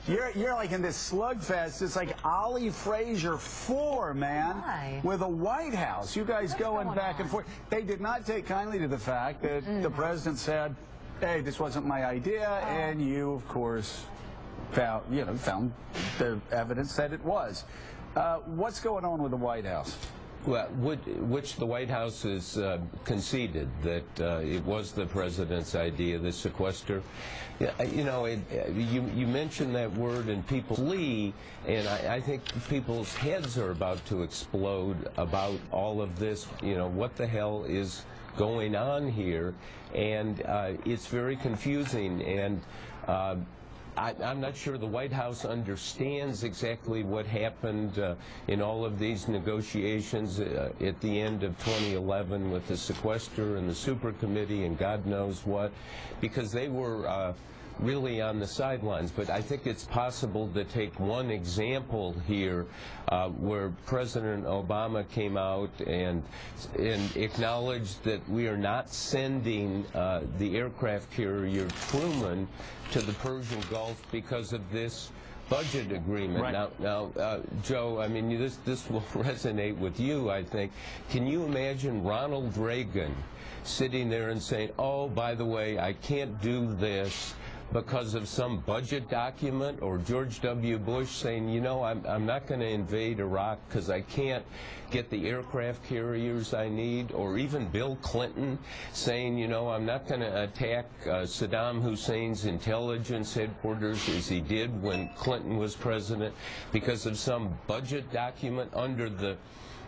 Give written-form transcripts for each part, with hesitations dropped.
You're like in this slugfest. It's like Ollie Frazier 4, man. Why? With a White House. You guys going back and forth. They did not take kindly to the fact that the president said, hey, this wasn't my idea, and you, of course, found the evidence that it was. What's going on with the White House? Well, which the White House has conceded that it was the president's idea, the sequester. You know, you mentioned that word and people flee, and I think people's heads are about to explode about all of this. You know, what the hell is going on here? And it's very confusing, and I'm not sure the White House understands exactly what happened in all of these negotiations at the end of 2011 with the sequester and the super committee and God knows what, because they were really on the sidelines. But I think it's possible to take one example here where President Obama came out and acknowledged that we are not sending the aircraft carrier Truman to the Persian Gulf because of this budget agreement. Right. Now, Joe, I mean, this will resonate with you, I think. Can you imagine Ronald Reagan sitting there and saying, oh, by the way, I can't do this because of some budget document, or George W. Bush saying, you know, I'm not going to invade Iraq because I can't get the aircraft carriers I need, or even Bill Clinton saying, you know, I'm not going to attack Saddam Hussein's intelligence headquarters as he did when Clinton was president because of some budget document. Under the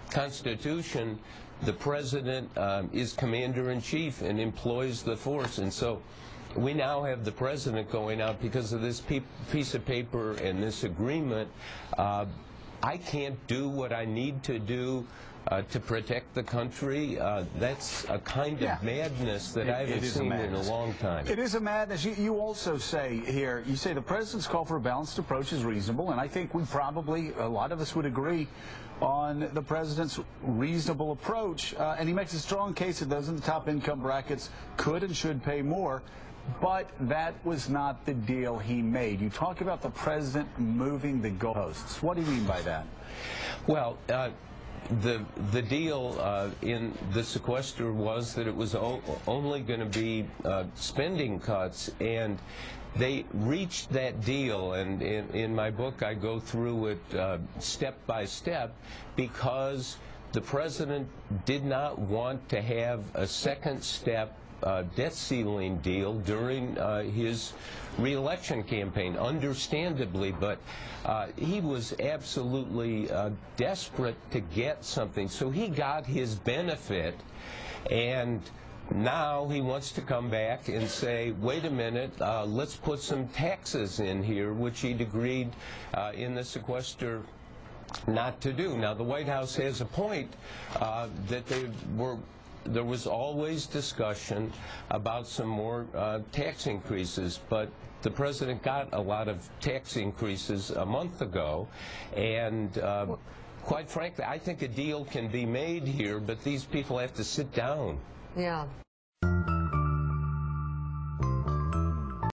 Constitution, the president is commander-in-chief and employs the force, and so we now have the president going out because of this piece of paper and this agreement. I can't do what I need to do to protect the country. That's a kind of madness that I haven't seen in a long time. It is a madness. You also say here, you say the president's call for a balanced approach is reasonable, and I think we probably, a lot of us would agree on the president's reasonable approach, and he makes a strong case that those in the top income brackets could and should pay more. But that was not the deal he made. You talk about the president moving the goalposts. What do you mean by that? Well, the deal in the sequester was that it was only going to be spending cuts, and they reached that deal, and in my book I go through it step by step, because the president did not want to have a second step debt ceiling deal during his re-election campaign, understandably, but he was absolutely desperate to get something. So he got his benefit, and now he wants to come back and say, wait a minute, let's put some taxes in here, which he'd agreed in the sequester not to do. Now, the White House has a point that there was always discussion about some more tax increases, but the president got a lot of tax increases a month ago, and quite frankly, I think a deal can be made here, but these people have to sit down. Yeah.